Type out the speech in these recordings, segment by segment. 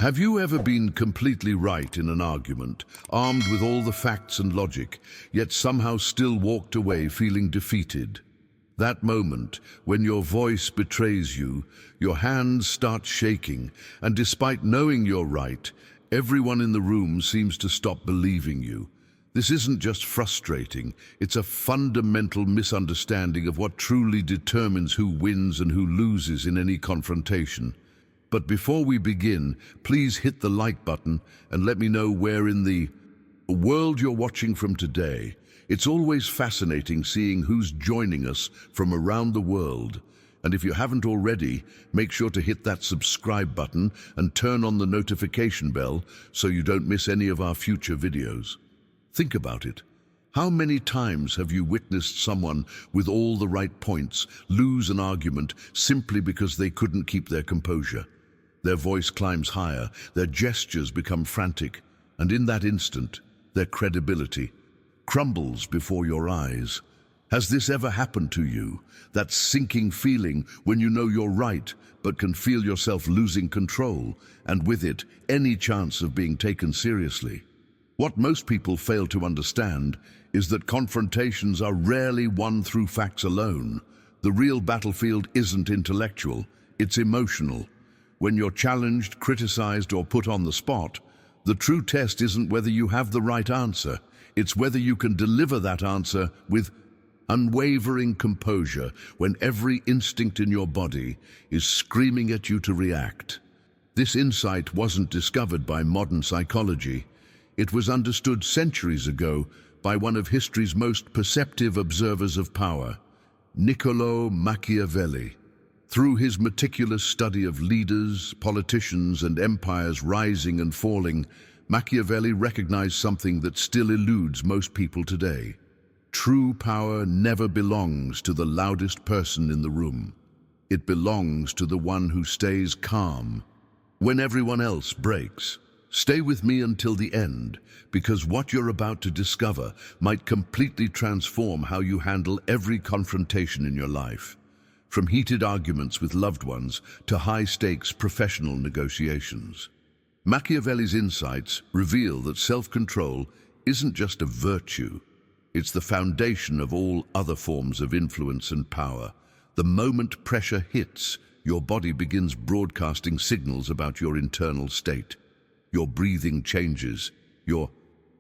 Have you ever been completely right in an argument, armed with all the facts and logic, yet somehow still walked away feeling defeated? That moment, when your voice betrays you, your hands start shaking, and despite knowing you're right, everyone in the room seems to stop believing you. This isn't just frustrating, it's a fundamental misunderstanding of what truly determines who wins and who loses in any confrontation. But before we begin, please hit the like button and let me know where in the world you're watching from today. It's always fascinating seeing who's joining us from around the world. And if you haven't already, make sure to hit that subscribe button and turn on the notification bell so you don't miss any of our future videos. Think about it. How many times have you witnessed someone with all the right points lose an argument simply because they couldn't keep their composure? Their voice climbs higher, their gestures become frantic, and in that instant, their credibility crumbles before your eyes. Has this ever happened to you? That sinking feeling when you know you're right, but can feel yourself losing control, and with it, any chance of being taken seriously. What most people fail to understand is that confrontations are rarely won through facts alone. The real battlefield isn't intellectual, it's emotional. When you're challenged, criticized, or put on the spot, the true test isn't whether you have the right answer, it's whether you can deliver that answer with unwavering composure when every instinct in your body is screaming at you to react. This insight wasn't discovered by modern psychology. It was understood centuries ago by one of history's most perceptive observers of power, Niccolo Machiavelli. Through his meticulous study of leaders, politicians, and empires rising and falling, Machiavelli recognized something that still eludes most people today. True power never belongs to the loudest person in the room. It belongs to the one who stays calm when everyone else breaks. Stay with me until the end, because what you're about to discover might completely transform how you handle every confrontation in your life. From heated arguments with loved ones to high-stakes professional negotiations. Machiavelli's insights reveal that self-control isn't just a virtue, it's the foundation of all other forms of influence and power. The moment pressure hits, your body begins broadcasting signals about your internal state. Your breathing changes, your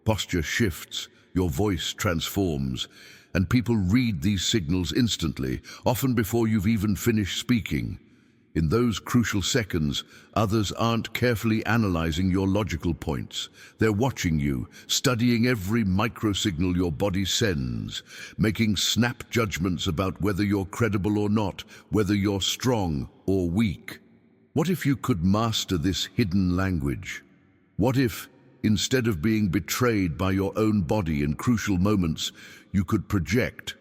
posture shifts, your voice transforms, and people read these signals instantly, often before you've even finished speaking. In those crucial seconds, others aren't carefully analyzing your logical points. They're watching you, studying every microsignal your body sends, making snap judgments about whether you're credible or not, whether you're strong or weak. What if you could master this hidden language? What if, instead of being betrayed by your own body in crucial moments, you could project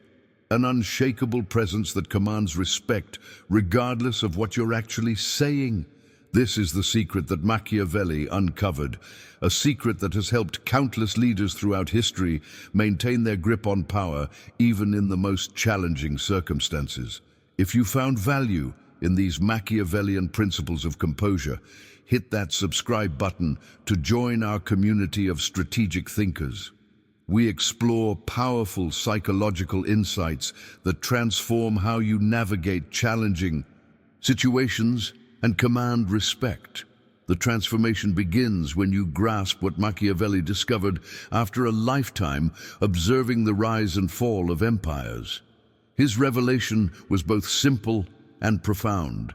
an unshakable presence that commands respect, regardless of what you're actually saying? This is the secret that Machiavelli uncovered, a secret that has helped countless leaders throughout history maintain their grip on power, even in the most challenging circumstances. If you found value in these Machiavellian principles of composure, hit that subscribe button to join our community of strategic thinkers. We explore powerful psychological insights that transform how you navigate challenging situations and command respect. The transformation begins when you grasp what Machiavelli discovered after a lifetime observing the rise and fall of empires. His revelation was both simple and profound.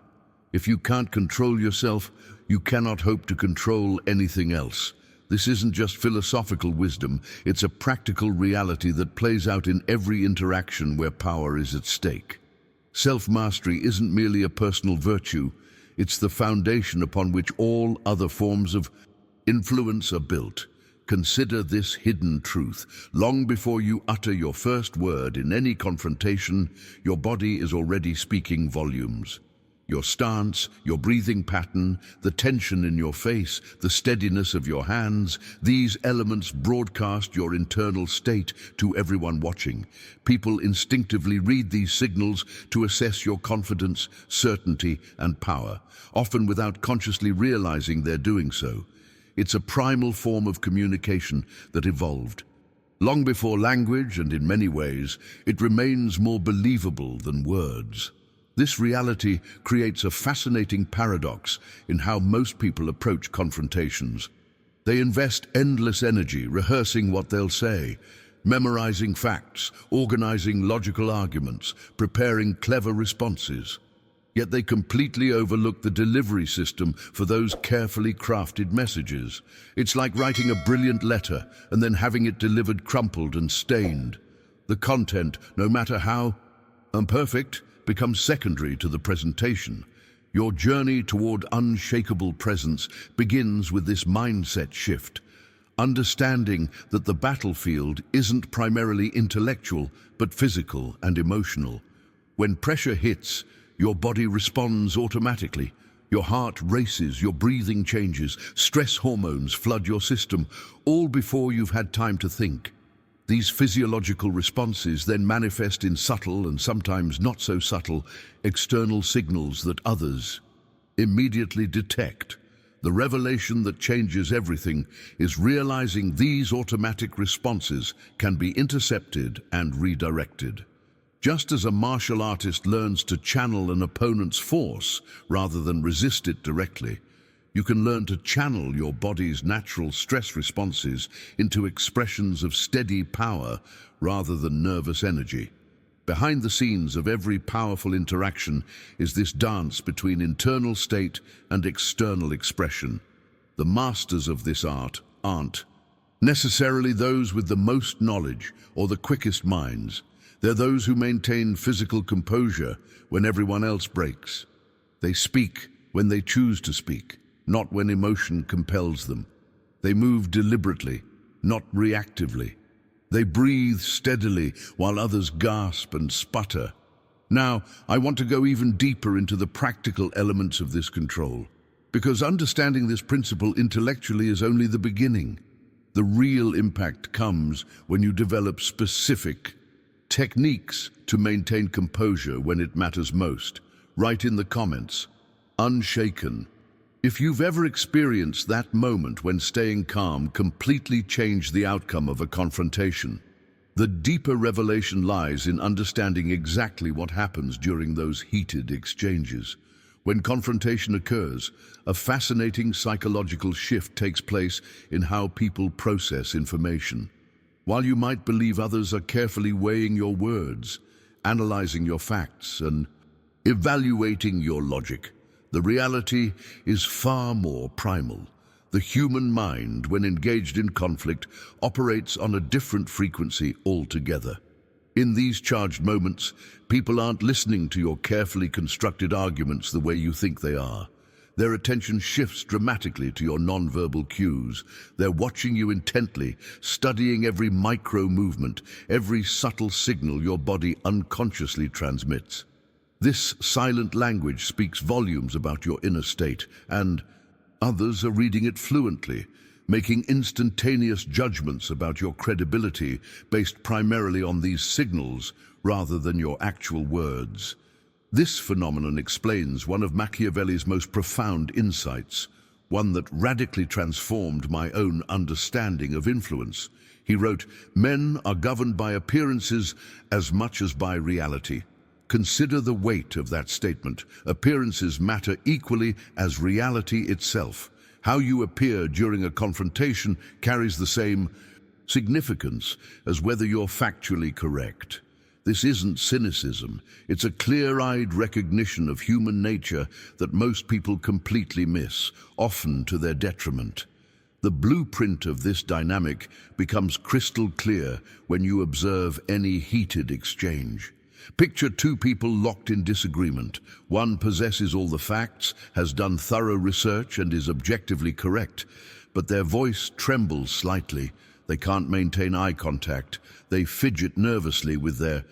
If you can't control yourself, you cannot hope to control anything else. This isn't just philosophical wisdom, it's a practical reality that plays out in every interaction where power is at stake. Self-mastery isn't merely a personal virtue, it's the foundation upon which all other forms of influence are built. Consider this hidden truth. Long before you utter your first word in any confrontation, your body is already speaking volumes. Your stance, your breathing pattern, the tension in your face, the steadiness of your hands, these elements broadcast your internal state to everyone watching. People instinctively read these signals to assess your confidence, certainty, and power, often without consciously realizing they're doing so. It's a primal form of communication that evolved long before language, and in many ways, it remains more believable than words. This reality creates a fascinating paradox in how most people approach confrontations. They invest endless energy rehearsing what they'll say, memorizing facts, organizing logical arguments, preparing clever responses. Yet they completely overlook the delivery system for those carefully crafted messages. It's like writing a brilliant letter and then having it delivered crumpled and stained. The content, no matter how imperfect, becomes secondary to the presentation. Your journey toward unshakable presence begins with this mindset shift, understanding that the battlefield isn't primarily intellectual, but physical and emotional. When pressure hits, your body responds automatically. Your heart races, your breathing changes, stress hormones flood your system, all before you've had time to think. These physiological responses then manifest in subtle and sometimes not so subtle external signals that others immediately detect. The revelation that changes everything is realizing these automatic responses can be intercepted and redirected. Just as a martial artist learns to channel an opponent's force rather than resist it directly, you can learn to channel your body's natural stress responses into expressions of steady power rather than nervous energy. Behind the scenes of every powerful interaction is this dance between internal state and external expression. The masters of this art aren't necessarily those with the most knowledge or the quickest minds. They're those who maintain physical composure when everyone else breaks. They speak when they choose to speak, not when emotion compels them. They move deliberately, not reactively. They breathe steadily while others gasp and sputter. Now, I want to go even deeper into the practical elements of this control, because understanding this principle intellectually is only the beginning. The real impact comes when you develop specific techniques to maintain composure when it matters most. Write in the comments, Unshaken. If you've ever experienced that moment when staying calm completely changed the outcome of a confrontation. The deeper revelation lies in understanding exactly what happens during those heated exchanges. When confrontation occurs, a fascinating psychological shift takes place in how people process information. While you might believe others are carefully weighing your words, analyzing your facts, and evaluating your logic, the reality is far more primal. The human mind, when engaged in conflict, operates on a different frequency altogether. In these charged moments, people aren't listening to your carefully constructed arguments the way you think they are. Their attention shifts dramatically to your nonverbal cues. They're watching you intently, studying every micro movement, every subtle signal your body unconsciously transmits. This silent language speaks volumes about your inner state, and others are reading it fluently, making instantaneous judgments about your credibility based primarily on these signals rather than your actual words. This phenomenon explains one of Machiavelli's most profound insights, one that radically transformed my own understanding of influence. He wrote, "Men are governed by appearances as much as by reality." Consider the weight of that statement. Appearances matter equally as reality itself. How you appear during a confrontation carries the same significance as whether you're factually correct. This isn't cynicism. It's a clear-eyed recognition of human nature that most people completely miss, often to their detriment. The blueprint of this dynamic becomes crystal clear when you observe any heated exchange. Picture two people locked in disagreement. One possesses all the facts, has done thorough research, and is objectively correct, but their voice trembles slightly. They can't maintain eye contact. They fidget nervously with their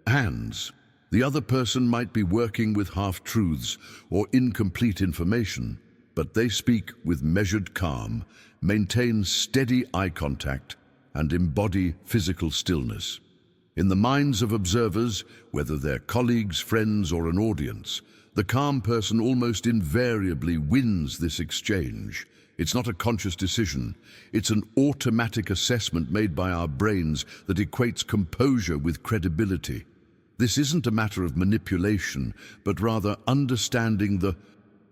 hands. The other person might be working with half-truths or incomplete information, but they speak with measured calm, maintain steady eye contact, and embody physical stillness. In the minds of observers, whether they're colleagues, friends, or an audience, the calm person almost invariably wins this exchange. It's not a conscious decision. It's an automatic assessment made by our brains that equates composure with credibility. This isn't a matter of manipulation, but rather understanding the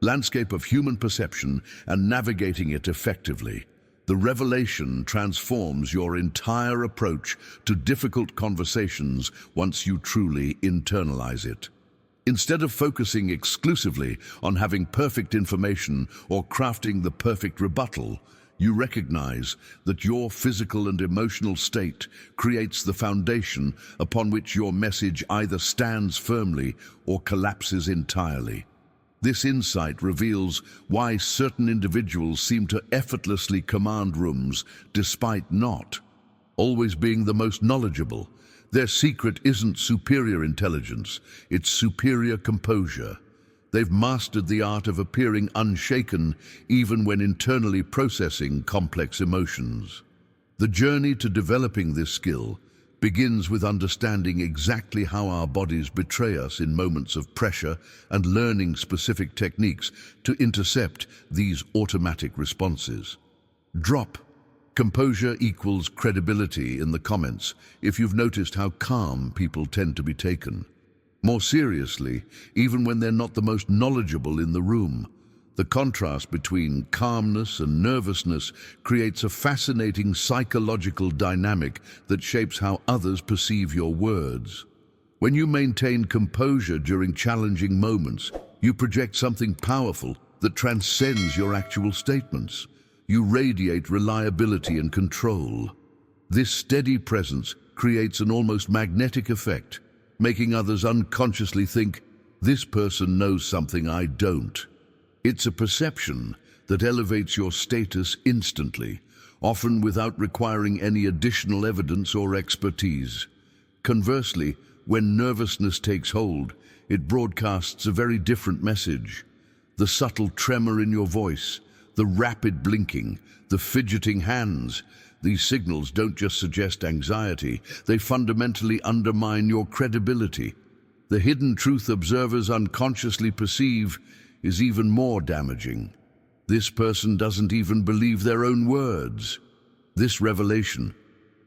landscape of human perception and navigating it effectively. The revelation transforms your entire approach to difficult conversations once you truly internalize it. Instead of focusing exclusively on having perfect information or crafting the perfect rebuttal, you recognize that your physical and emotional state creates the foundation upon which your message either stands firmly or collapses entirely. This insight reveals why certain individuals seem to effortlessly command rooms despite not always being the most knowledgeable. Their secret isn't superior intelligence, it's superior composure. They've mastered the art of appearing unshaken even when internally processing complex emotions. The journey to developing this skill begins with understanding exactly how our bodies betray us in moments of pressure and learning specific techniques to intercept these automatic responses. Drop "composure equals credibility" in the comments if you've noticed how calm people tend to be taken more seriously, even when they're not the most knowledgeable in the room. The contrast between calmness and nervousness creates a fascinating psychological dynamic that shapes how others perceive your words. When you maintain composure during challenging moments, you project something powerful that transcends your actual statements. You radiate reliability and control. This steady presence creates an almost magnetic effect, making others unconsciously think, "This person knows something I don't." It's a perception that elevates your status instantly, often without requiring any additional evidence or expertise. Conversely, when nervousness takes hold, it broadcasts a very different message. The subtle tremor in your voice, the rapid blinking, the fidgeting hands, these signals don't just suggest anxiety, they fundamentally undermine your credibility. The hidden truth observers unconsciously perceive is even more damaging. This person doesn't even believe their own words. This revelation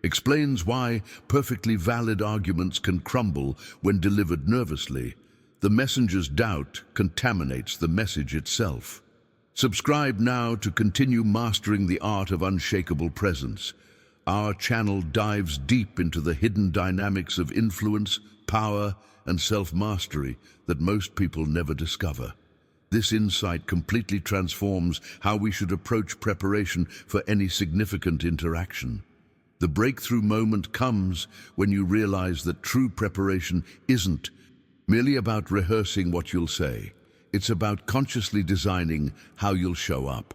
explains why perfectly valid arguments can crumble when delivered nervously. The messenger's doubt contaminates the message itself. Subscribe now to continue mastering the art of unshakable presence. Our channel dives deep into the hidden dynamics of influence, power, and self-mastery that most people never discover. This insight completely transforms how we should approach preparation for any significant interaction. The breakthrough moment comes when you realize that true preparation isn't merely about rehearsing what you'll say. It's about consciously designing how you'll show up.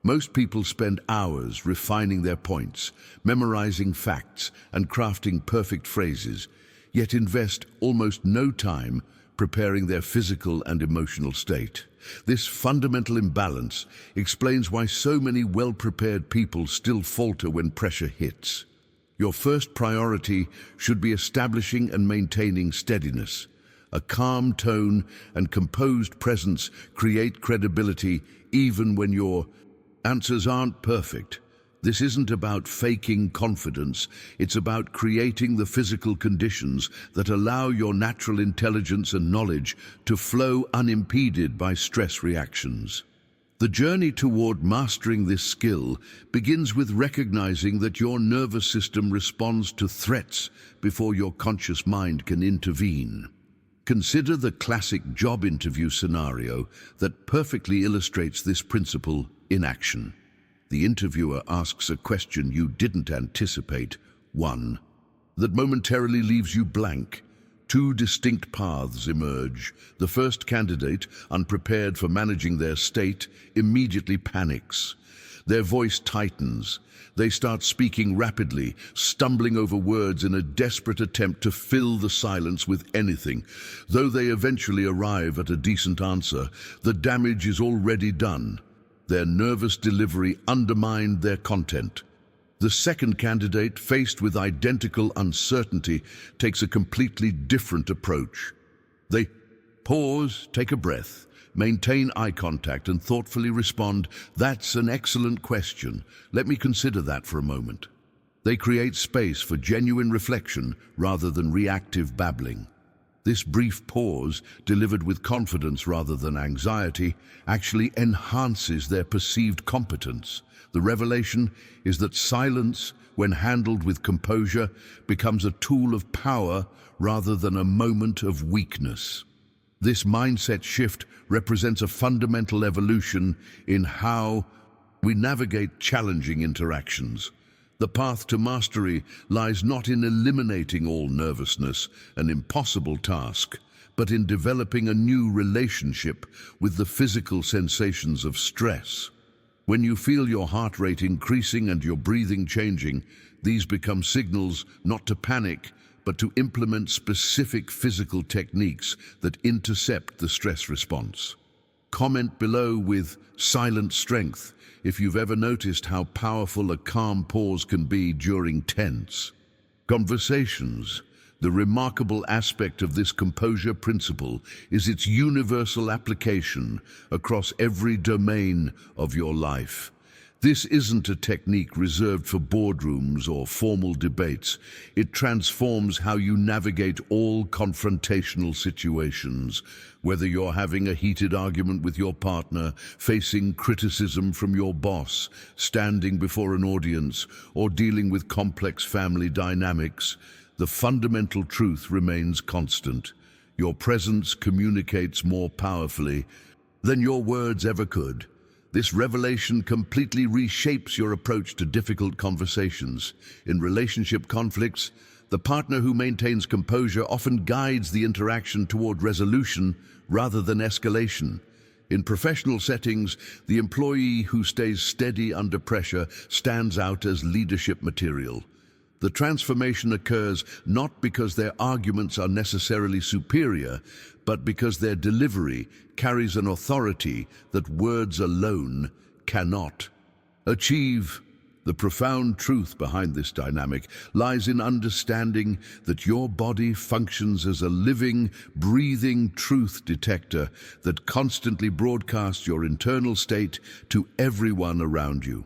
Most people spend hours refining their points, memorizing facts, and crafting perfect phrases, yet invest almost no time preparing their physical and emotional state. This fundamental imbalance explains why so many well-prepared people still falter when pressure hits. Your first priority should be establishing and maintaining steadiness. A calm tone and composed presence create credibility even when your answers aren't perfect. This isn't about faking confidence, it's about creating the physical conditions that allow your natural intelligence and knowledge to flow unimpeded by stress reactions. The journey toward mastering this skill begins with recognizing that your nervous system responds to threats before your conscious mind can intervene. Consider the classic job interview scenario that perfectly illustrates this principle in action. The interviewer asks a question you didn't anticipate, one that momentarily leaves you blank. Two distinct paths emerge. The first candidate, unprepared for managing their state, immediately panics. Their voice tightens. They start speaking rapidly, stumbling over words in a desperate attempt to fill the silence with anything. Though they eventually arrive at a decent answer, the damage is already done. Their nervous delivery undermined their content. The second candidate, faced with identical uncertainty, takes a completely different approach. They pause, take a breath, maintain eye contact, and thoughtfully respond, "That's an excellent question. Let me consider that for a moment." They create space for genuine reflection rather than reactive babbling. This brief pause, delivered with confidence rather than anxiety, actually enhances their perceived competence. The revelation is that silence, when handled with composure, becomes a tool of power rather than a moment of weakness. This mindset shift represents a fundamental evolution in how we navigate challenging interactions. The path to mastery lies not in eliminating all nervousness, an impossible task, but in developing a new relationship with the physical sensations of stress. When you feel your heart rate increasing and your breathing changing, these become signals not to panic, but to implement specific physical techniques that intercept the stress response. Comment below with "silent strength" if you've ever noticed how powerful a calm pause can be during tense conversations. The remarkable aspect of this composure principle is its universal application across every domain of your life. This isn't a technique reserved for boardrooms or formal debates. It transforms how you navigate all confrontational situations. Whether you're having a heated argument with your partner, facing criticism from your boss, standing before an audience, or dealing with complex family dynamics, the fundamental truth remains constant. Your presence communicates more powerfully than your words ever could. This revelation completely reshapes your approach to difficult conversations. In relationship conflicts, the partner who maintains composure often guides the interaction toward resolution rather than escalation. In professional settings, the employee who stays steady under pressure stands out as leadership material. The transformation occurs not because their arguments are necessarily superior, but because their delivery carries an authority that words alone cannot achieve. The profound truth behind this dynamic lies in understanding that your body functions as a living, breathing truth detector that constantly broadcasts your internal state to everyone around you.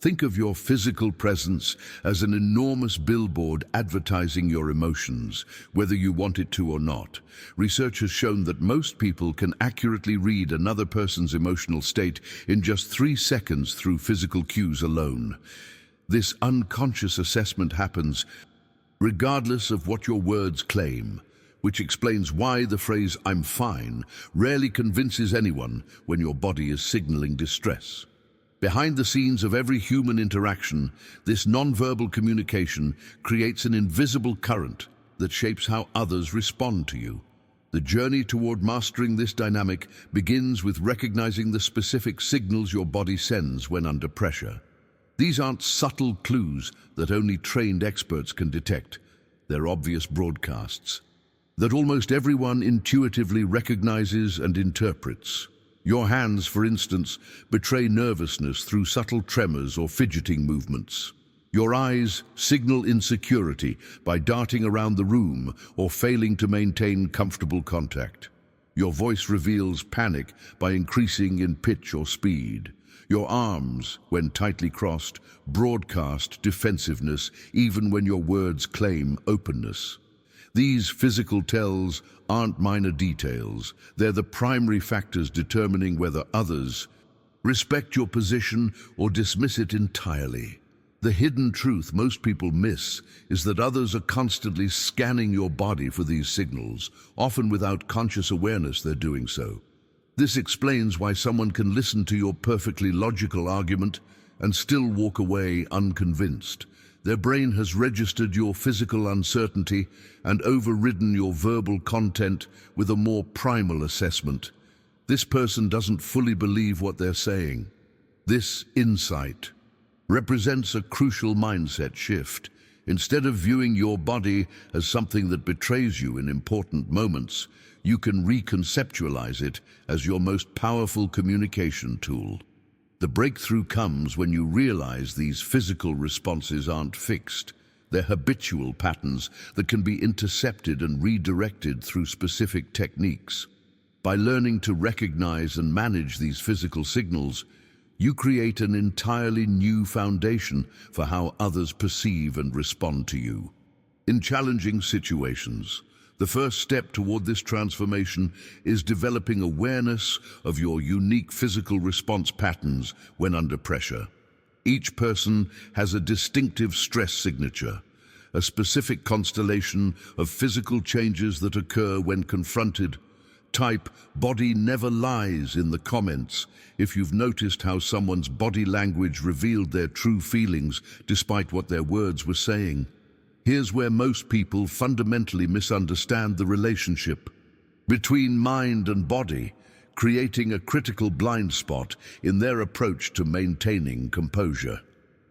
Think of your physical presence as an enormous billboard advertising your emotions, whether you want it to or not. Research has shown that most people can accurately read another person's emotional state in just 3 seconds through physical cues alone. This unconscious assessment happens regardless of what your words claim, which explains why the phrase "I'm fine" rarely convinces anyone when your body is signaling distress. Behind the scenes of every human interaction, this nonverbal communication creates an invisible current that shapes how others respond to you. The journey toward mastering this dynamic begins with recognizing the specific signals your body sends when under pressure. These aren't subtle clues that only trained experts can detect. They're obvious broadcasts that almost everyone intuitively recognizes and interprets. Your hands, for instance, betray nervousness through subtle tremors or fidgeting movements. Your eyes signal insecurity by darting around the room or failing to maintain comfortable contact. Your voice reveals panic by increasing in pitch or speed. Your arms, when tightly crossed, broadcast defensiveness even when your words claim openness. These physical tells aren't minor details. They're the primary factors determining whether others respect your position or dismiss it entirely. The hidden truth most people miss is that others are constantly scanning your body for these signals, often without conscious awareness they're doing so. This explains why someone can listen to your perfectly logical argument and still walk away unconvinced. Their brain has registered your physical uncertainty and overridden your verbal content with a more primal assessment. This person doesn't fully believe what they're saying. This insight represents a crucial mindset shift. Instead of viewing your body as something that betrays you in important moments, you can reconceptualize it as your most powerful communication tool. The breakthrough comes when you realize these physical responses aren't fixed. They're habitual patterns that can be intercepted and redirected through specific techniques. By learning to recognize and manage these physical signals, you create an entirely new foundation for how others perceive and respond to you. In challenging situations, the first step toward this transformation is developing awareness of your unique physical response patterns when under pressure. Each person has a distinctive stress signature, a specific constellation of physical changes that occur when confronted. Type "body never lies" in the comments if you've noticed how someone's body language revealed their true feelings despite what their words were saying. Here's where most people fundamentally misunderstand the relationship between mind and body, creating a critical blind spot in their approach to maintaining composure.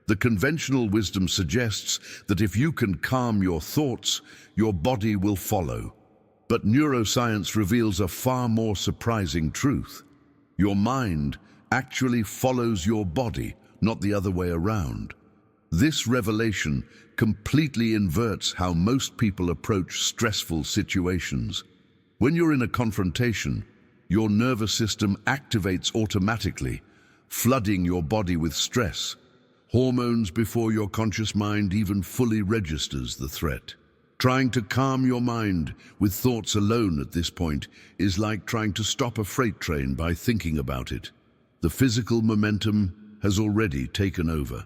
The conventional wisdom suggests that if you can calm your thoughts, your body will follow. But neuroscience reveals a far more surprising truth. Your mind actually follows your body, not the other way around. This revelation completely inverts how most people approach stressful situations. When you're in a confrontation, your nervous system activates automatically, flooding your body with stress hormones before your conscious mind even fully registers the threat. Trying to calm your mind with thoughts alone at this point is like trying to stop a freight train by thinking about it. The physical momentum has already taken over.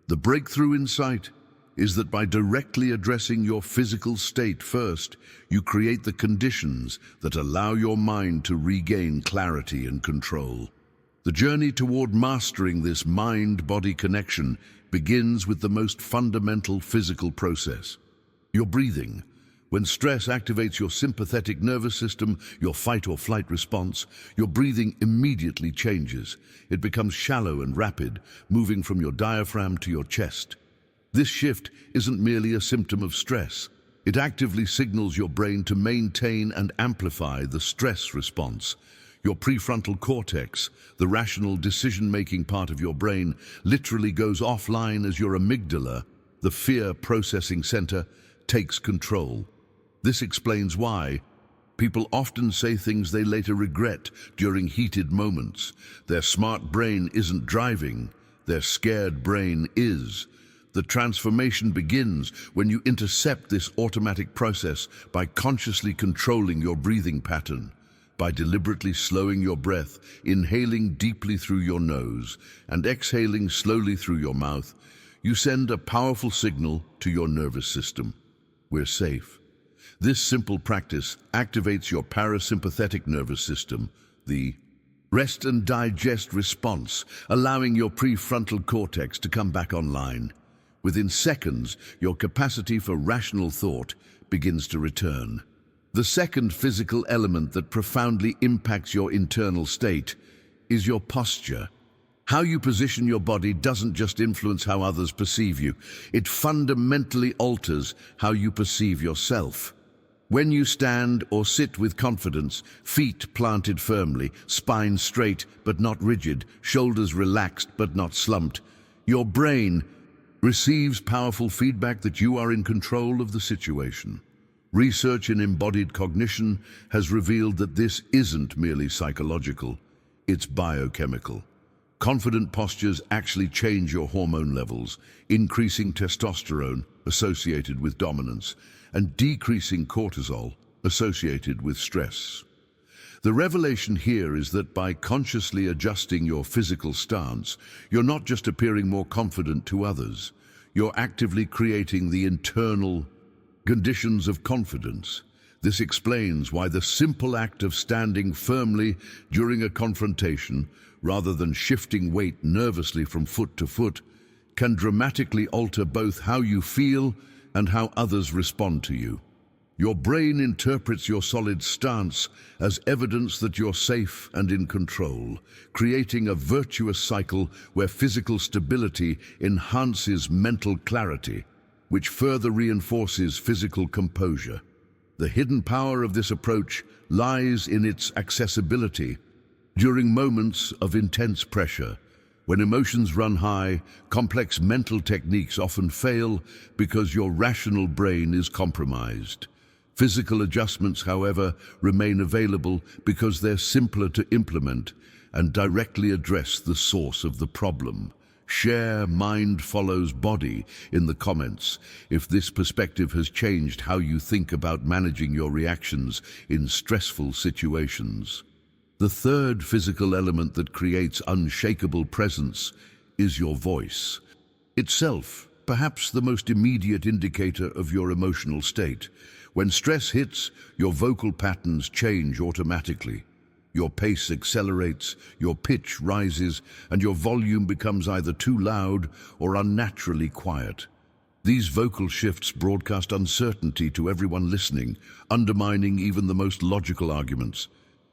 The breakthrough insight is that by directly addressing your physical state first, you create the conditions that allow your mind to regain clarity and control. The journey toward mastering this mind-body connection begins with the most fundamental physical process: your breathing. When stress activates your sympathetic nervous system, your fight or flight response, your breathing immediately changes. It becomes shallow and rapid, moving from your diaphragm to your chest. This shift isn't merely a symptom of stress. It actively signals your brain to maintain and amplify the stress response. Your prefrontal cortex, the rational decision-making part of your brain, literally goes offline as your amygdala, the fear processing center, takes control. This explains why people often say things they later regret during heated moments. Their smart brain isn't driving, their scared brain is. The transformation begins when you intercept this automatic process by consciously controlling your breathing pattern. By deliberately slowing your breath, inhaling deeply through your nose and exhaling slowly through your mouth, you send a powerful signal to your nervous system. We're safe. This simple practice activates your parasympathetic nervous system, the rest and digest response, allowing your prefrontal cortex to come back online. Within seconds, your capacity for rational thought begins to return. The second physical element that profoundly impacts your internal state is your posture. How you position your body doesn't just influence how others perceive you, it fundamentally alters how you perceive yourself. When you stand or sit with confidence, feet planted firmly, spine straight but not rigid, shoulders relaxed but not slumped, your brain receives powerful feedback that you are in control of the situation. Research in embodied cognition has revealed that this isn't merely psychological, it's biochemical. Confident postures actually change your hormone levels, increasing testosterone associated with dominance and decreasing cortisol associated with stress. The revelation here is that by consciously adjusting your physical stance, you're not just appearing more confident to others, you're actively creating the internal conditions of confidence. This explains why the simple act of standing firmly during a confrontation, rather than shifting weight nervously from foot to foot, can dramatically alter both how you feel and how others respond to you. Your brain interprets your solid stance as evidence that you're safe and in control, creating a virtuous cycle where physical stability enhances mental clarity, which further reinforces physical composure. The hidden power of this approach lies in its accessibility. During moments of intense pressure, when emotions run high, complex mental techniques often fail because your rational brain is compromised. Physical adjustments, however, remain available because they're simpler to implement and directly address the source of the problem. Share "mind follows body" in the comments if this perspective has changed how you think about managing your reactions in stressful situations. The third physical element that creates unshakable presence is your voice. Itself, perhaps the most immediate indicator of your emotional state. When stress hits, your vocal patterns change automatically. Your pace accelerates, your pitch rises, and your volume becomes either too loud or unnaturally quiet. These vocal shifts broadcast uncertainty to everyone listening, undermining even the most logical arguments.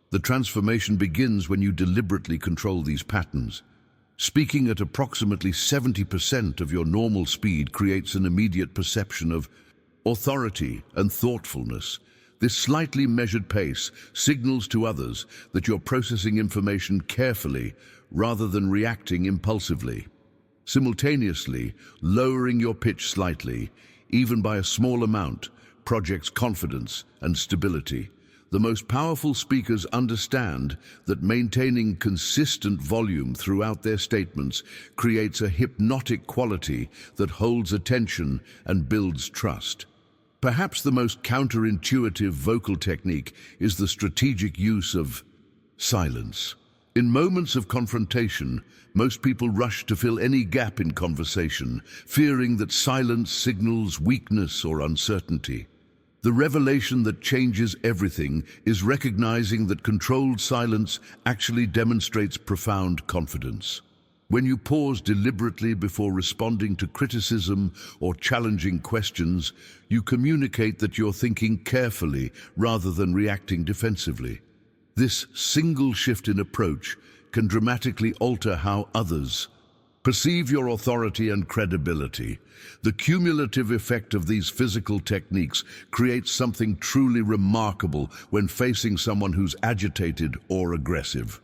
The transformation begins when you deliberately control these patterns. Speaking at approximately 70% of your normal speed creates an immediate perception of authority and thoughtfulness. This slightly measured pace signals to others that you're processing information carefully rather than reacting impulsively. Simultaneously, lowering your pitch slightly, even by a small amount, projects confidence and stability. The most powerful speakers understand that maintaining consistent volume throughout their statements creates a hypnotic quality that holds attention and builds trust. Perhaps the most counterintuitive vocal technique is the strategic use of silence. In moments of confrontation, most people rush to fill any gap in conversation, fearing that silence signals weakness or uncertainty. The revelation that changes everything is recognizing that controlled silence actually demonstrates profound confidence. When you pause deliberately before responding to criticism or challenging questions, you communicate that you're thinking carefully rather than reacting defensively. This single shift in approach can dramatically alter how others perceive your authority and credibility. The cumulative effect of these physical techniques creates something truly remarkable when facing someone who's agitated or aggressive.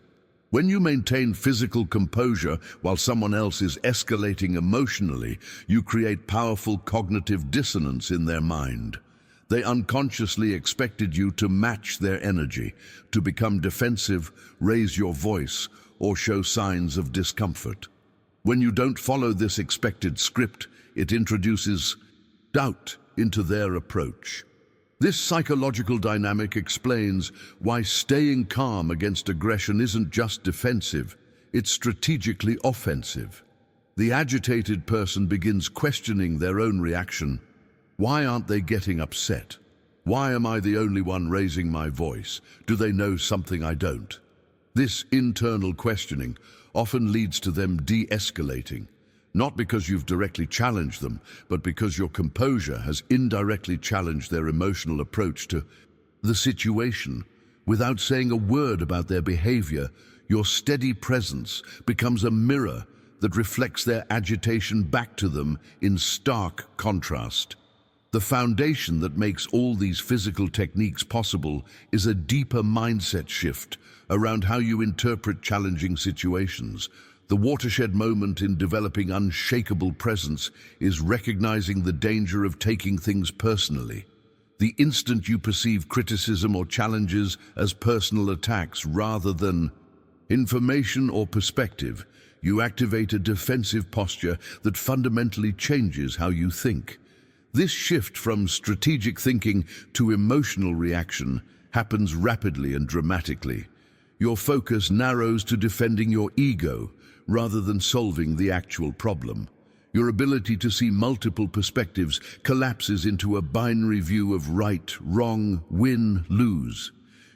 When you maintain physical composure while someone else is escalating emotionally, you create powerful cognitive dissonance in their mind. They unconsciously expected you to match their energy, to become defensive, raise your voice, or show signs of discomfort. When you don't follow this expected script, it introduces doubt into their approach. This psychological dynamic explains why staying calm against aggression isn't just defensive, it's strategically offensive. The agitated person begins questioning their own reaction. Why aren't they getting upset? Why am I the only one raising my voice? Do they know something I don't? This internal questioning often leads to them de-escalating. Not because you've directly challenged them, but because your composure has indirectly challenged their emotional approach to the situation. Without saying a word about their behavior, your steady presence becomes a mirror that reflects their agitation back to them in stark contrast. The foundation that makes all these physical techniques possible is a deeper mindset shift around how you interpret challenging situations. The watershed moment in developing unshakable presence is recognizing the danger of taking things personally. The instant you perceive criticism or challenges as personal attacks rather than information or perspective, you activate a defensive posture that fundamentally changes how you think. This shift from strategic thinking to emotional reaction happens rapidly and dramatically. Your focus narrows to defending your ego rather than solving the actual problem. Your ability to see multiple perspectives collapses into a binary view of right, wrong, win, lose.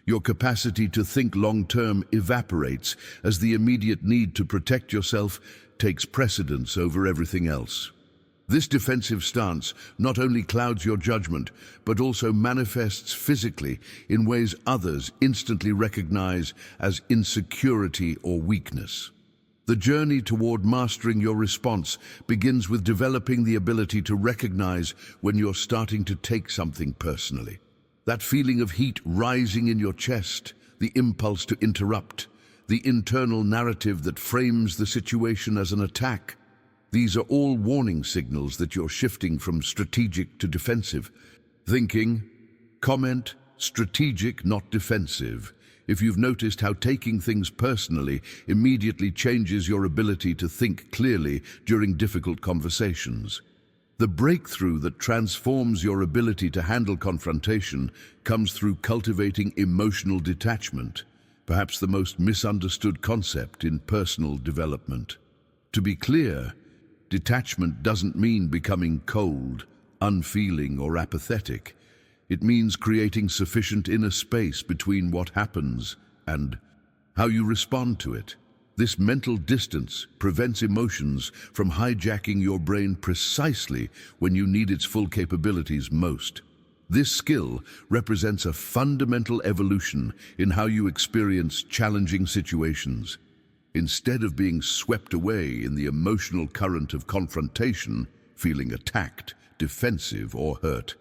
Your capacity to think long-term evaporates as the immediate need to protect yourself takes precedence over everything else. This defensive stance not only clouds your judgment, but also manifests physically in ways others instantly recognize as insecurity or weakness. The journey toward mastering your response begins with developing the ability to recognize when you're starting to take something personally. That feeling of heat rising in your chest, the impulse to interrupt, the internal narrative that frames the situation as an attack. These are all warning signals that you're shifting from strategic to defensive. Thinking, comment, strategic, not defensive. If you've noticed how taking things personally immediately changes your ability to think clearly during difficult conversations. The breakthrough that transforms your ability to handle confrontation comes through cultivating emotional detachment, perhaps the most misunderstood concept in personal development. To be clear, detachment doesn't mean becoming cold, unfeeling, or apathetic. It means creating sufficient inner space between what happens and how you respond to it. This mental distance prevents emotions from hijacking your brain precisely when you need its full capabilities most. This skill represents a fundamental evolution in how you experience challenging situations. Instead of being swept away in the emotional current of confrontation, feeling attacked, defensive, or hurt,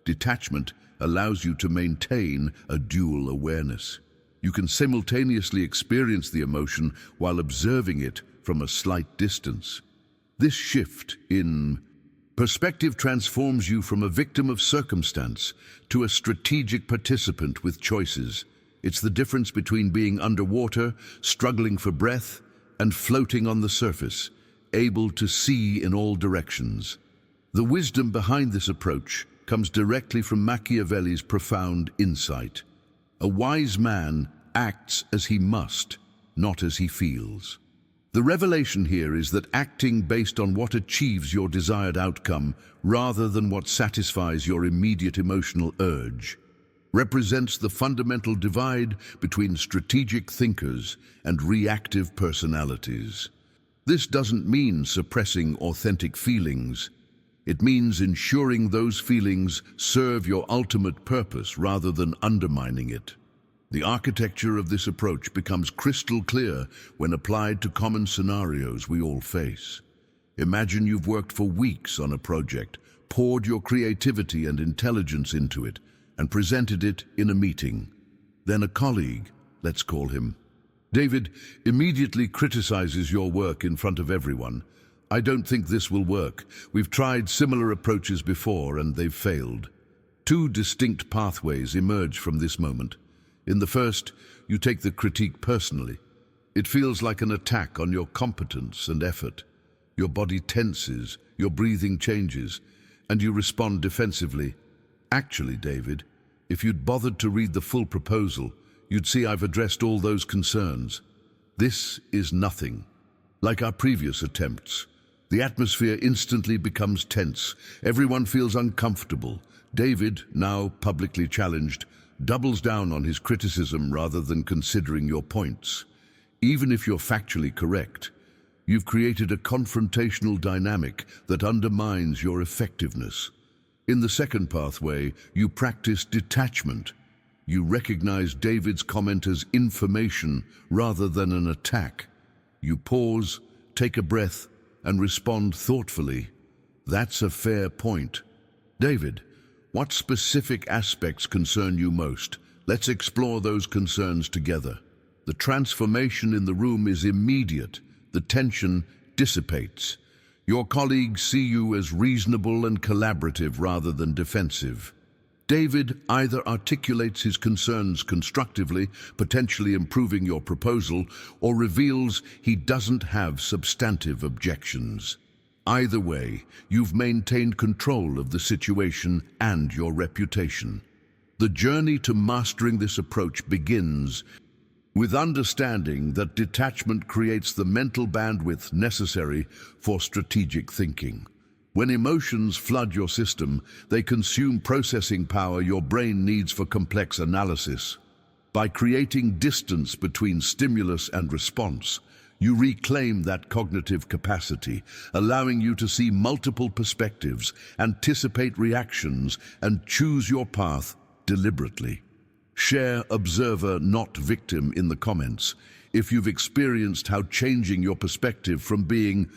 detachment allows you to maintain a dual awareness. You can simultaneously experience the emotion while observing it from a slight distance. This shift in perspective transforms you from a victim of circumstance to a strategic participant with choices. It's the difference between being underwater, struggling for breath, and floating on the surface, able to see in all directions. The wisdom behind this approach comes directly from Machiavelli's profound insight. A wise man acts as he must, not as he feels. The revelation here is that acting based on what achieves your desired outcome rather than what satisfies your immediate emotional urge represents the fundamental divide between strategic thinkers and reactive personalities. This doesn't mean suppressing authentic feelings. It means ensuring those feelings serve your ultimate purpose rather than undermining it. The architecture of this approach becomes crystal clear when applied to common scenarios we all face. Imagine you've worked for weeks on a project, poured your creativity and intelligence into it, and presented it in a meeting. Then a colleague, let's call him David, immediately criticizes your work in front of everyone. "I don't think this will work. We've tried similar approaches before and they've failed." Two distinct pathways emerge from this moment. In the first, you take the critique personally. It feels like an attack on your competence and effort. Your body tenses, your breathing changes, and you respond defensively. "Actually, David, if you'd bothered to read the full proposal, you'd see I've addressed all those concerns. This is nothing." Like our previous attempts, the atmosphere instantly becomes tense. Everyone feels uncomfortable. David, now publicly challenged, doubles down on his criticism rather than considering your points. Even if you're factually correct, you've created a confrontational dynamic that undermines your effectiveness. In the second pathway, you practice detachment. You recognize David's comment as information rather than an attack. You pause, take a breath, and respond thoughtfully. That's a fair point. David, what specific aspects concern you most? Let's explore those concerns together. The transformation in the room is immediate. The tension dissipates. Your colleagues see you as reasonable and collaborative rather than defensive. David either articulates his concerns constructively, potentially improving your proposal, or reveals he doesn't have substantive objections. Either way, you've maintained control of the situation and your reputation. The journey to mastering this approach begins with understanding that detachment creates the mental bandwidth necessary for strategic thinking. When emotions flood your system, they consume processing power your brain needs for complex analysis. By creating distance between stimulus and response, You reclaim that cognitive capacity, allowing you to see multiple perspectives, anticipate reactions, and choose your path deliberately. Share observer, not victim, in the comments if you've experienced how changing your perspective from being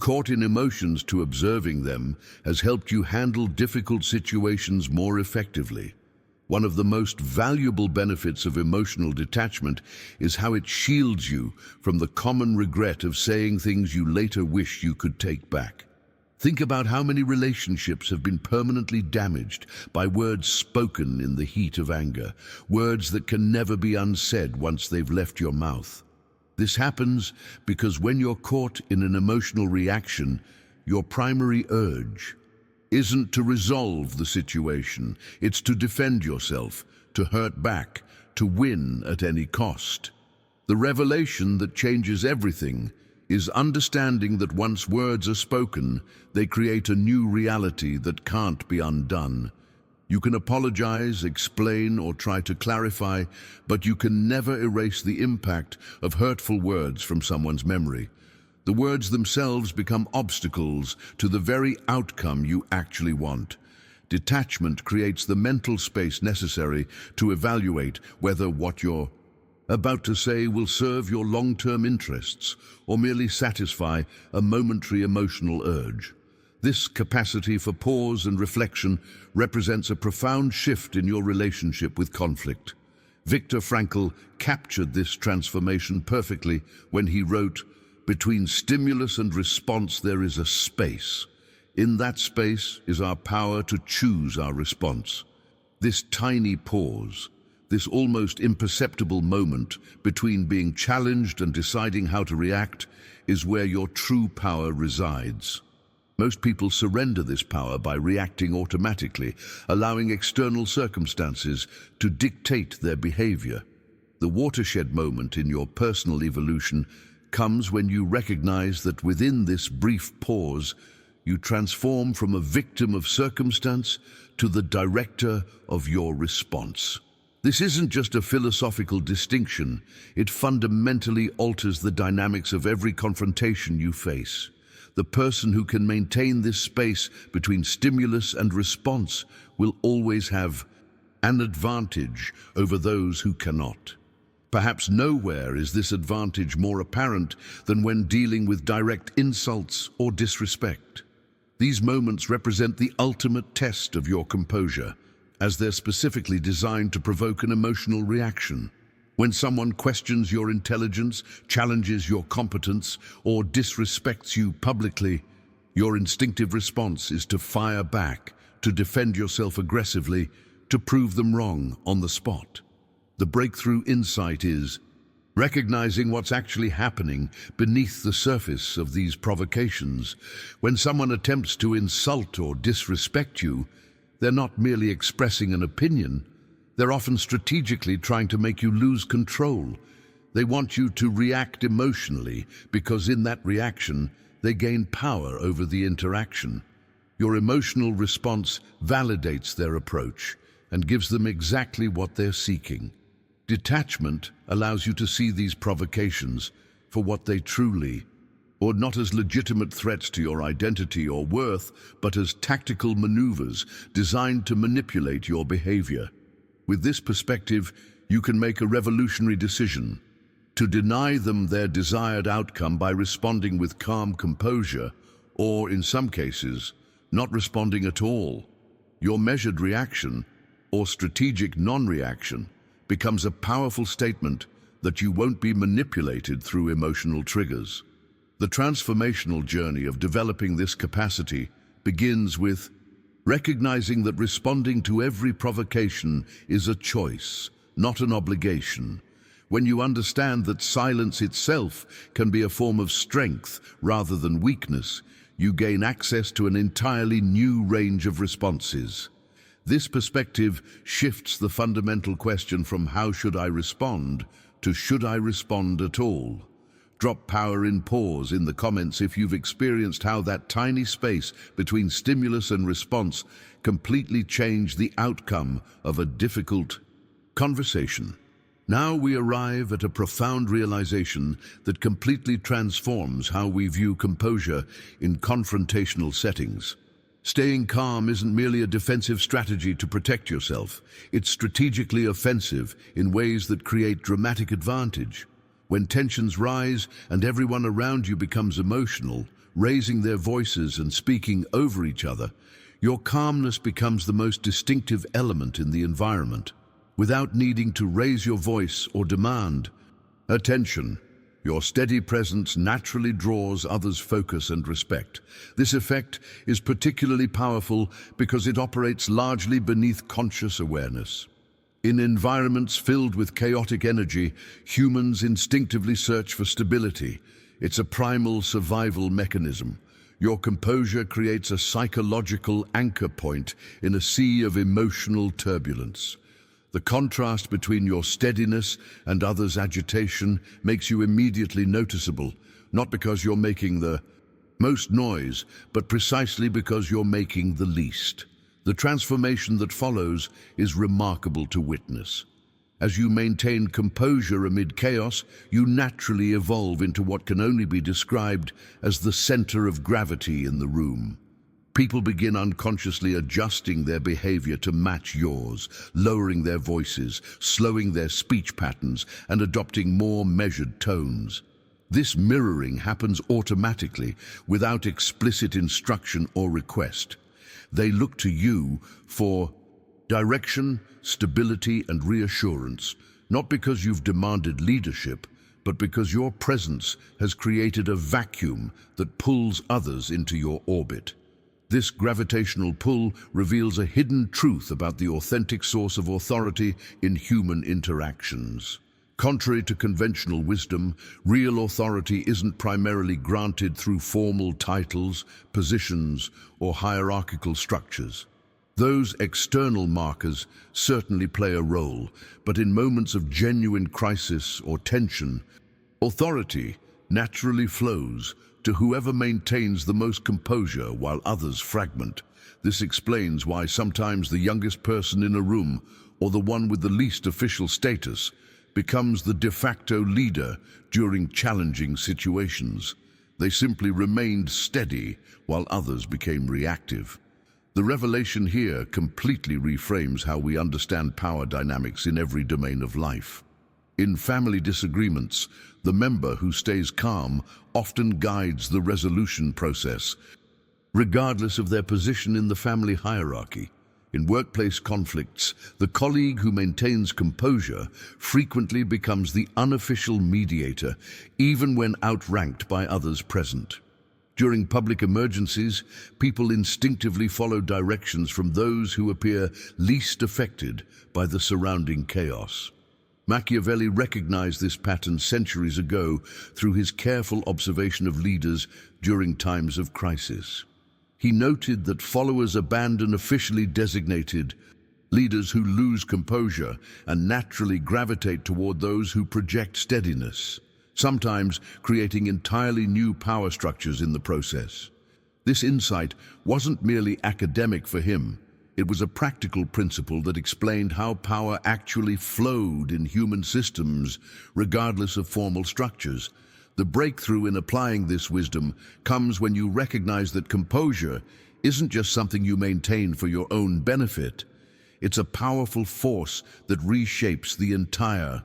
caught in emotions to observing them has helped you handle difficult situations more effectively. One of the most valuable benefits of emotional detachment is how it shields you from the common regret of saying things you later wish you could take back. Think about how many relationships have been permanently damaged by words spoken in the heat of anger, words that can never be unsaid once they've left your mouth. This happens because when you're caught in an emotional reaction, your primary urge isn't to resolve the situation, it's to defend yourself, to hurt back, to win at any cost. The revelation that changes everything is understanding that once words are spoken, they create a new reality that can't be undone. You can apologize, explain, or try to clarify, but you can never erase the impact of hurtful words from someone's memory. The words themselves become obstacles to the very outcome you actually want. Detachment creates the mental space necessary to evaluate whether what you're about to say will serve your long-term interests or merely satisfy a momentary emotional urge. This capacity for pause and reflection represents a profound shift in your relationship with conflict. Viktor Frankl captured this transformation perfectly when he wrote, "Between stimulus and response there is a space. In that space is our power to choose our response." This tiny pause, this almost imperceptible moment between being challenged and deciding how to react, is where your true power resides. Most people surrender this power by reacting automatically, allowing external circumstances to dictate their behavior. The watershed moment in your personal evolution comes when you recognize that within this brief pause, you transform from a victim of circumstance to the director of your response. This isn't just a philosophical distinction, it fundamentally alters the dynamics of every confrontation you face. The person who can maintain this space between stimulus and response will always have an advantage over those who cannot. Perhaps nowhere is this advantage more apparent than when dealing with direct insults or disrespect. These moments represent the ultimate test of your composure, as they're specifically designed to provoke an emotional reaction. When someone questions your intelligence, challenges your competence, or disrespects you publicly, your instinctive response is to fire back, to defend yourself aggressively, to prove them wrong on the spot. The breakthrough insight is recognizing what's actually happening beneath the surface of these provocations. When someone attempts to insult or disrespect you, they're not merely expressing an opinion, they're often strategically trying to make you lose control. They want you to react emotionally because in that reaction, they gain power over the interaction. Your emotional response validates their approach and gives them exactly what they're seeking. Detachment allows you to see these provocations for what they truly or not as legitimate threats to your identity or worth, but as tactical maneuvers designed to manipulate your behavior. With this perspective, you can make a revolutionary decision to deny them their desired outcome by responding with calm composure, or in some cases, not responding at all. Your measured reaction, or strategic non-reaction, becomes a powerful statement that you won't be manipulated through emotional triggers. The transformational journey of developing this capacity begins with recognizing that responding to every provocation is a choice, not an obligation. When you understand that silence itself can be a form of strength rather than weakness, you gain access to an entirely new range of responses. This perspective shifts the fundamental question from "how should I respond?" to "should I respond at all?" Drop power in pause in the comments if you've experienced how that tiny space between stimulus and response completely changed the outcome of a difficult conversation. Now we arrive at a profound realization that completely transforms how we view composure in confrontational settings. Staying calm isn't merely a defensive strategy to protect yourself. It's strategically offensive in ways that create dramatic advantage. When tensions rise and everyone around you becomes emotional, raising their voices and speaking over each other, your calmness becomes the most distinctive element in the environment. Without needing to raise your voice or demand attention, your steady presence naturally draws others' focus and respect. This effect is particularly powerful because it operates largely beneath conscious awareness. In environments filled with chaotic energy, humans instinctively search for stability. It's a primal survival mechanism. Your composure creates a psychological anchor point in a sea of emotional turbulence. The contrast between your steadiness and others' agitation makes you immediately noticeable, not because you're making the most noise, but precisely because you're making the least. The transformation that follows is remarkable to witness. As you maintain composure amid chaos, you naturally evolve into what can only be described as the center of gravity in the room. People begin unconsciously adjusting their behavior to match yours, lowering their voices, slowing their speech patterns, and adopting more measured tones. This mirroring happens automatically, without explicit instruction or request. They look to you for direction, stability, and reassurance, not because you've demanded leadership, but because your presence has created a vacuum that pulls others into your orbit. This gravitational pull reveals a hidden truth about the authentic source of authority in human interactions. Contrary to conventional wisdom, real authority isn't primarily granted through formal titles, positions, or hierarchical structures. Those external markers certainly play a role, but in moments of genuine crisis or tension, authority naturally flows to whoever maintains the most composure while others fragment. This explains why sometimes the youngest person in a room, or the one with the least official status, becomes the de facto leader during challenging situations. They simply remained steady while others became reactive. The revelation here completely reframes how we understand power dynamics in every domain of life. In family disagreements, the member who stays calm often guides the resolution process, regardless of their position in the family hierarchy. In workplace conflicts, the colleague who maintains composure frequently becomes the unofficial mediator, even when outranked by others present. During public emergencies, people instinctively follow directions from those who appear least affected by the surrounding chaos. Machiavelli recognized this pattern centuries ago through his careful observation of leaders during times of crisis. He noted that followers abandon officially designated leaders who lose composure and naturally gravitate toward those who project steadiness, sometimes creating entirely new power structures in the process. This insight wasn't merely academic for him. It was a practical principle that explained how power actually flowed in human systems, regardless of formal structures. The breakthrough in applying this wisdom comes when you recognize that composure isn't just something you maintain for your own benefit. It's a powerful force that reshapes the entire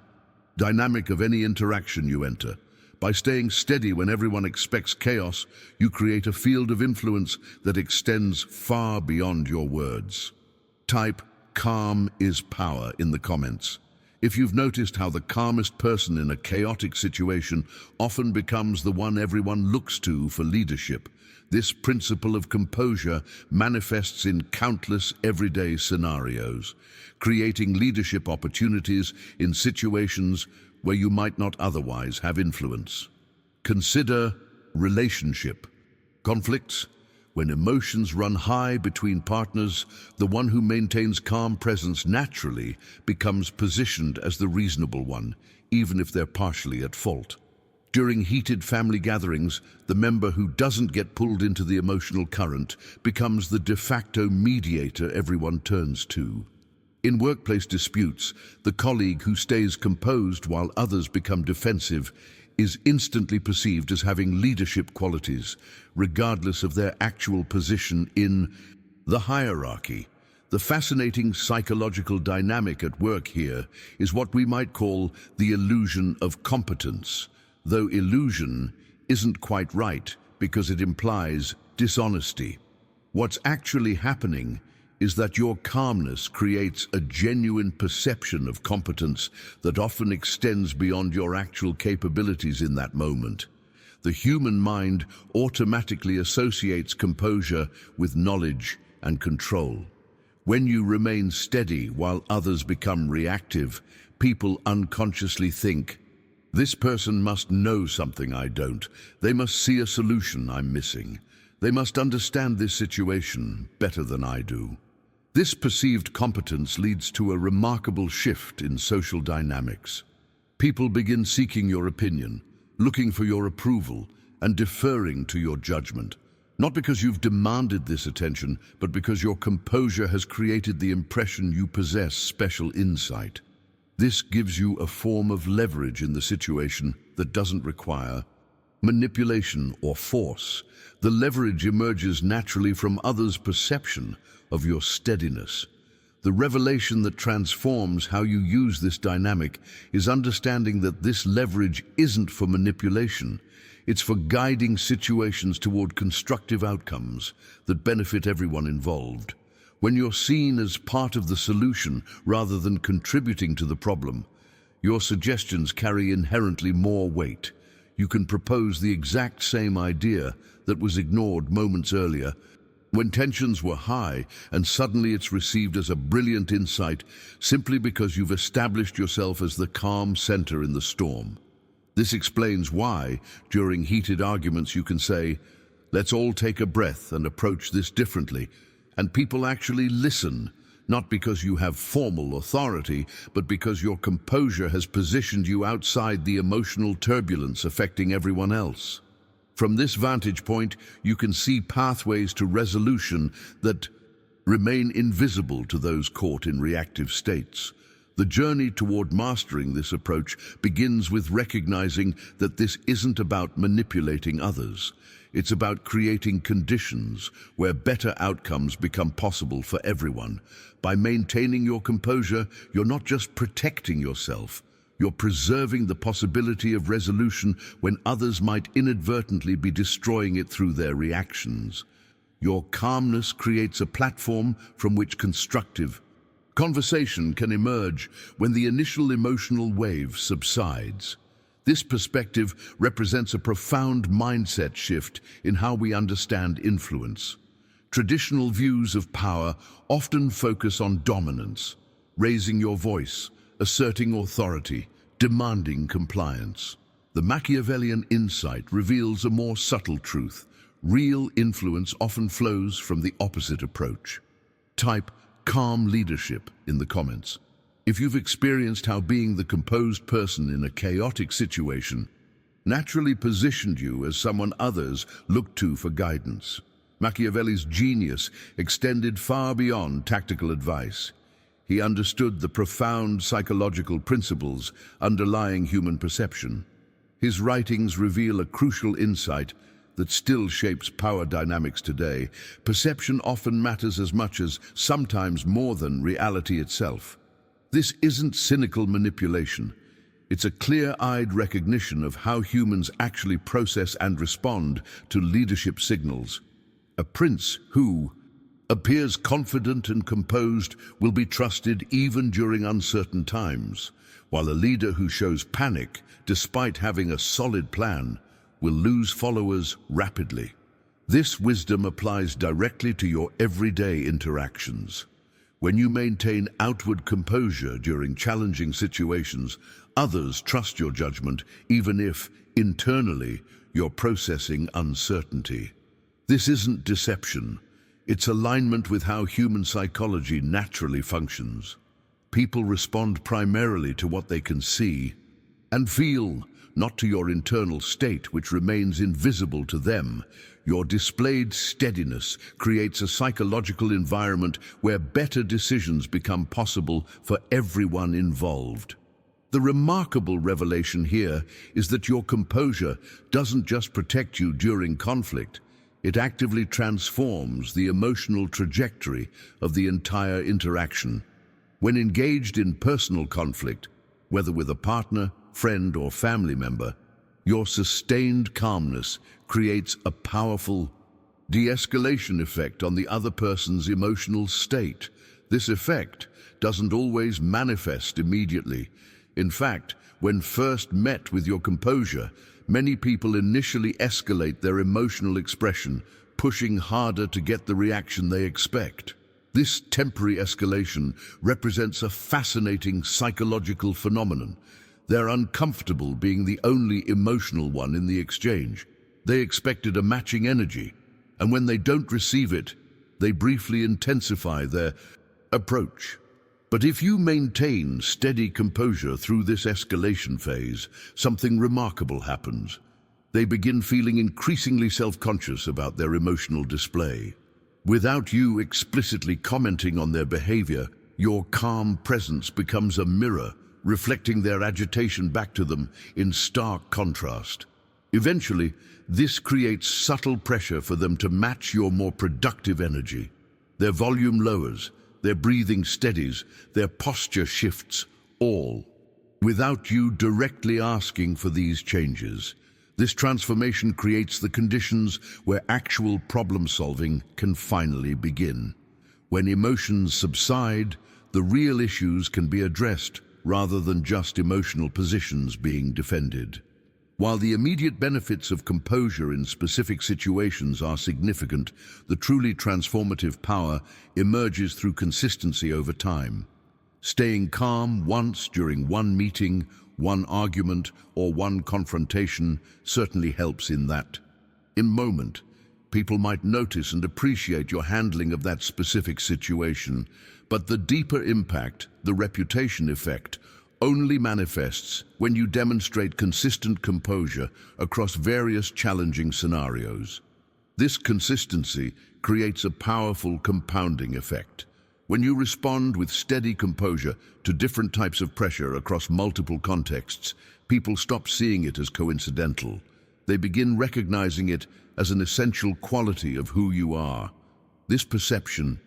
dynamic of any interaction you enter. By staying steady when everyone expects chaos, you create a field of influence that extends far beyond your words. Type "calm is power" in the comments. If you've noticed how the calmest person in a chaotic situation often becomes the one everyone looks to for leadership, this principle of composure manifests in countless everyday scenarios, creating leadership opportunities in situations where you might not otherwise have influence. Consider relationship conflicts. When emotions run high between partners, the one who maintains calm presence naturally becomes positioned as the reasonable one, even if they're partially at fault. During heated family gatherings, the member who doesn't get pulled into the emotional current becomes the de facto mediator everyone turns to. In workplace disputes, the colleague who stays composed while others become defensive is instantly perceived as having leadership qualities, regardless of their actual position in the hierarchy. The fascinating psychological dynamic at work here is what we might call the illusion of competence, though illusion isn't quite right because it implies dishonesty. What's actually happening is that your calmness creates a genuine perception of competence that often extends beyond your actual capabilities in that moment. The human mind automatically associates composure with knowledge and control. When you remain steady while others become reactive, people unconsciously think, "This person must know something I don't. They must see a solution I'm missing. They must understand this situation better than I do." This perceived competence leads to a remarkable shift in social dynamics. People begin seeking your opinion, looking for your approval, and deferring to your judgment. Not because you've demanded this attention, but because your composure has created the impression you possess special insight. This gives you a form of leverage in the situation that doesn't require manipulation or force. The leverage emerges naturally from others' perception of your steadiness. The revelation that transforms how you use this dynamic is understanding that this leverage isn't for manipulation. It's for guiding situations toward constructive outcomes that benefit everyone involved. When you're seen as part of the solution rather than contributing to the problem, your suggestions carry inherently more weight. You can propose the exact same idea that was ignored moments earlier when tensions were high, and suddenly it's received as a brilliant insight simply because you've established yourself as the calm center in the storm. This explains why, during heated arguments, you can say, "Let's all take a breath and approach this differently," and people actually listen, not because you have formal authority, but because your composure has positioned you outside the emotional turbulence affecting everyone else. From this vantage point, you can see pathways to resolution that remain invisible to those caught in reactive states. The journey toward mastering this approach begins with recognizing that this isn't about manipulating others. It's about creating conditions where better outcomes become possible for everyone. By maintaining your composure, you're not just protecting yourself, you're preserving the possibility of resolution when others might inadvertently be destroying it through their reactions. Your calmness creates a platform from which constructive conversation can emerge when the initial emotional wave subsides. This perspective represents a profound mindset shift in how we understand influence. Traditional views of power often focus on dominance, raising your voice, asserting authority, demanding compliance. The Machiavellian insight reveals a more subtle truth. Real influence often flows from the opposite approach. Type calm leadership in the comments if you've experienced how being the composed person in a chaotic situation naturally positioned you as someone others look to for guidance. Machiavelli's genius extended far beyond tactical advice. He understood the profound psychological principles underlying human perception. His writings reveal a crucial insight that still shapes power dynamics today. Perception often matters as much as, sometimes more than, reality itself. This isn't cynical manipulation. It's a clear-eyed recognition of how humans actually process and respond to leadership signals. A prince who appears confident and composed will be trusted even during uncertain times, while a leader who shows panic despite having a solid plan will lose followers rapidly. This wisdom applies directly to your everyday interactions. When you maintain outward composure during challenging situations, others trust your judgment even if, internally, you're processing uncertainty. This isn't deception. It's alignment with how human psychology naturally functions. People respond primarily to what they can see and feel, not to your internal state, which remains invisible to them. Your displayed steadiness creates a psychological environment where better decisions become possible for everyone involved. The remarkable revelation here is that your composure doesn't just protect you during conflict, it actively transforms the emotional trajectory of the entire interaction. When engaged in personal conflict, whether with a partner, friend, or family member, your sustained calmness creates a powerful de-escalation effect on the other person's emotional state. This effect doesn't always manifest immediately. In fact, when first met with your composure, many people initially escalate their emotional expression, pushing harder to get the reaction they expect. This temporary escalation represents a fascinating psychological phenomenon. They're uncomfortable being the only emotional one in the exchange. They expected a matching energy, and when they don't receive it, they briefly intensify their approach. But if you maintain steady composure through this escalation phase, something remarkable happens. They begin feeling increasingly self-conscious about their emotional display. Without you explicitly commenting on their behavior, your calm presence becomes a mirror, reflecting their agitation back to them in stark contrast. Eventually, this creates subtle pressure for them to match your more productive energy. Their volume lowers, their breathing steadies, their posture shifts, all without you directly asking for these changes. This transformation creates the conditions where actual problem-solving can finally begin. When emotions subside, the real issues can be addressed rather than just emotional positions being defended. While the immediate benefits of composure in specific situations are significant, the truly transformative power emerges through consistency over time. Staying calm once during one meeting, one argument, or one confrontation certainly helps in that. In moment, people might notice and appreciate your handling of that specific situation, but the deeper impact, the reputation effect, only manifests when you demonstrate consistent composure across various challenging scenarios. This consistency creates a powerful compounding effect. When you respond with steady composure to different types of pressure across multiple contexts, people stop seeing it as coincidental. They begin recognizing it as an essential quality of who you are. This perception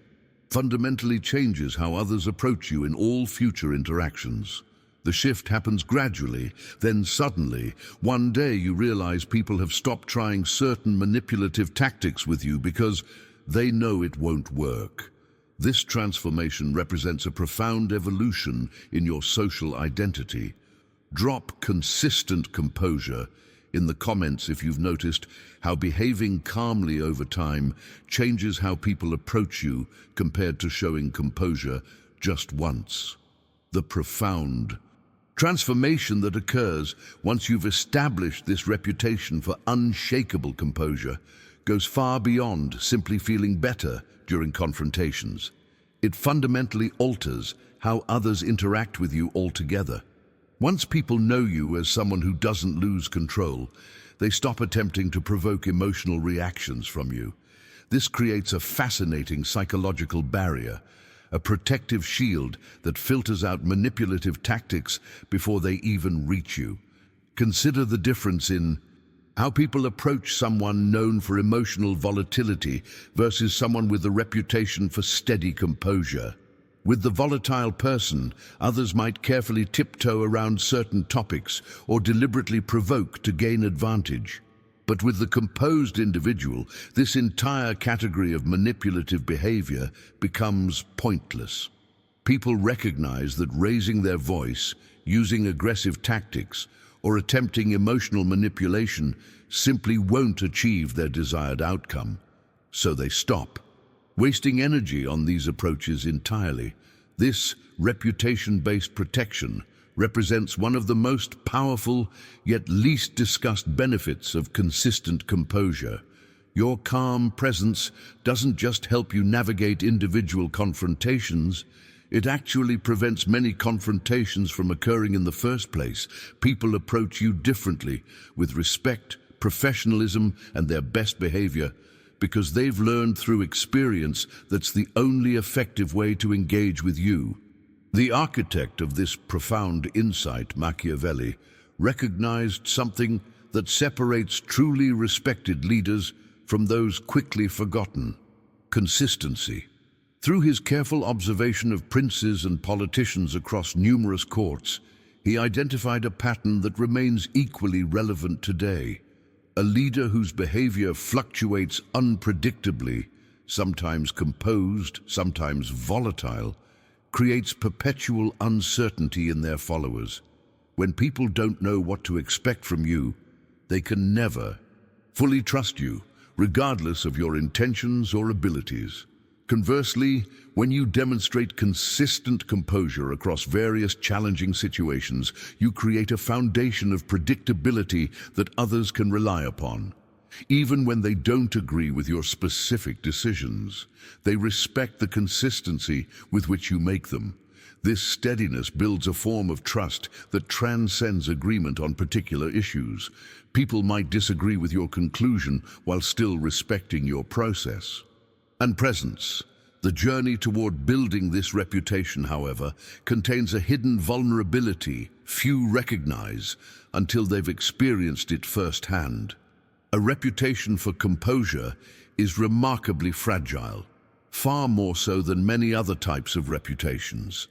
fundamentally changes how others approach you in all future interactions. The shift happens gradually, then suddenly, one day you realize people have stopped trying certain manipulative tactics with you because they know it won't work. This transformation represents a profound evolution in your social identity. Drop consistent composure in the comments if you've noticed how behaving calmly over time changes how people approach you compared to showing composure just once. The profound transformation that occurs once you've established this reputation for unshakable composure goes far beyond simply feeling better during confrontations. It fundamentally alters how others interact with you altogether. Once people know you as someone who doesn't lose control, they stop attempting to provoke emotional reactions from you. This creates a fascinating psychological barrier, a protective shield that filters out manipulative tactics before they even reach you. Consider the difference in how people approach someone known for emotional volatility versus someone with a reputation for steady composure. With the volatile person, others might carefully tiptoe around certain topics or deliberately provoke to gain advantage. But with the composed individual, this entire category of manipulative behavior becomes pointless. People recognize that raising their voice, using aggressive tactics, or attempting emotional manipulation simply won't achieve their desired outcome. So they stop, wasting energy on these approaches entirely. This reputation-based protection represents one of the most powerful yet least discussed benefits of consistent composure. Your calm presence doesn't just help you navigate individual confrontations, It actually prevents many confrontations from occurring in the first place. People approach you differently, with respect, professionalism, and their best behavior, because they've learned through experience that's the only effective way to engage with you. The architect of this profound insight, Machiavelli, recognized something that separates truly respected leaders from those quickly forgotten: consistency. Through his careful observation of princes and politicians across numerous courts, he identified a pattern that remains equally relevant today. A leader whose behavior fluctuates unpredictably, sometimes composed, sometimes volatile, creates perpetual uncertainty in their followers. When people don't know what to expect from you, they can never fully trust you, regardless of your intentions or abilities. Conversely, when you demonstrate consistent composure across various challenging situations, you create a foundation of predictability that others can rely upon. Even when they don't agree with your specific decisions, they respect the consistency with which you make them. This steadiness builds a form of trust that transcends agreement on particular issues. People might disagree with your conclusion while still respecting your process and presence. The journey toward building this reputation, however, contains a hidden vulnerability few recognize until they've experienced it firsthand. A reputation for composure is remarkably fragile, far more so than many other types of reputations.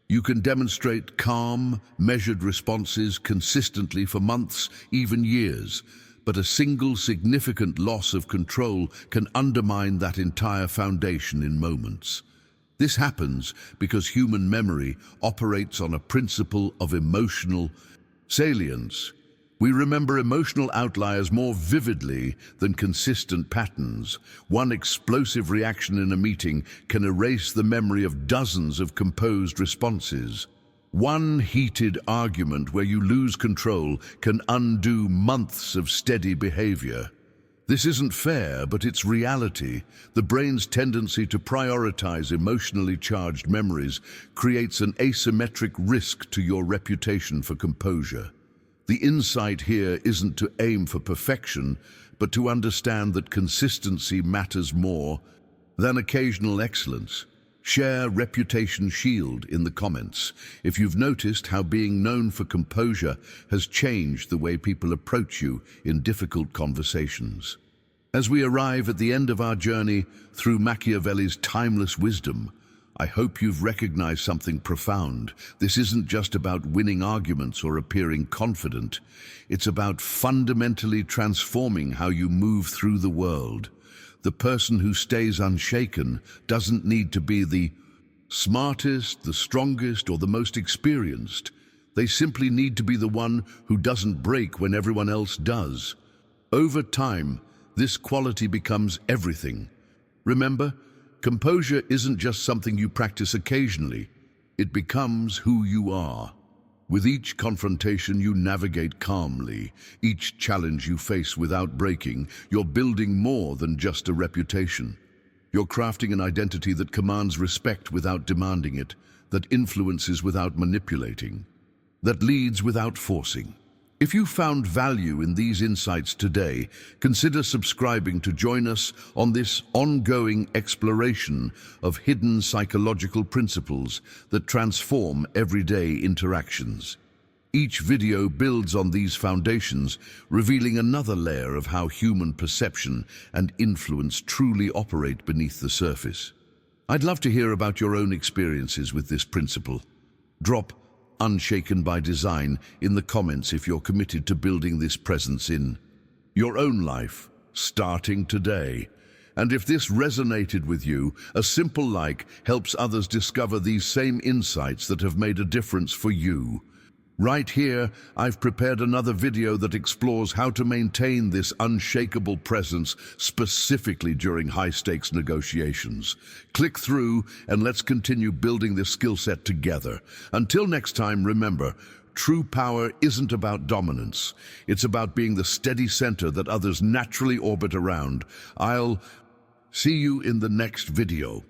You can demonstrate calm, measured responses consistently for months, even years, but a single significant loss of control can undermine that entire foundation in moments. This happens because human memory operates on a principle of emotional salience. We remember emotional outliers more vividly than consistent patterns. One explosive reaction in a meeting can erase the memory of dozens of composed responses. One heated argument where you lose control can undo months of steady behavior. This isn't fair, but it's reality. The brain's tendency to prioritize emotionally charged memories creates an asymmetric risk to your reputation for composure. The insight here isn't to aim for perfection, but to understand that consistency matters more than occasional excellence. Share Reputation Shield in the comments if you've noticed how being known for composure has changed the way people approach you in difficult conversations. As we arrive at the end of our journey through Machiavelli's timeless wisdom, I hope you've recognized something profound. This isn't just about winning arguments or appearing confident. It's about fundamentally transforming how you move through the world. The person who stays unshaken doesn't need to be the smartest, the strongest, or the most experienced. They simply need to be the one who doesn't break when everyone else does. Over time, this quality becomes everything. Remember, composure isn't just something you practice occasionally. It becomes who you are. With each confrontation you navigate calmly, each challenge you face without breaking, you're building more than just a reputation. You're crafting an identity that commands respect without demanding it, that influences without manipulating, that leads without forcing. If you found value in these insights today, consider subscribing to join us on this ongoing exploration of hidden psychological principles that transform everyday interactions. Each video builds on these foundations, revealing another layer of how human perception and influence truly operate beneath the surface. I'd love to hear about your own experiences with this principle. Drop Unshaken by Design in the comments if you're committed to building this presence in your own life, starting today. And if this resonated with you, a simple like helps others discover these same insights that have made a difference for you. Right here, I've prepared another video that explores how to maintain this unshakable presence specifically during high-stakes negotiations. Click through and let's continue building this skill set together. Until next time, remember, true power isn't about dominance. It's about being the steady center that others naturally orbit around. I'll see you in the next video.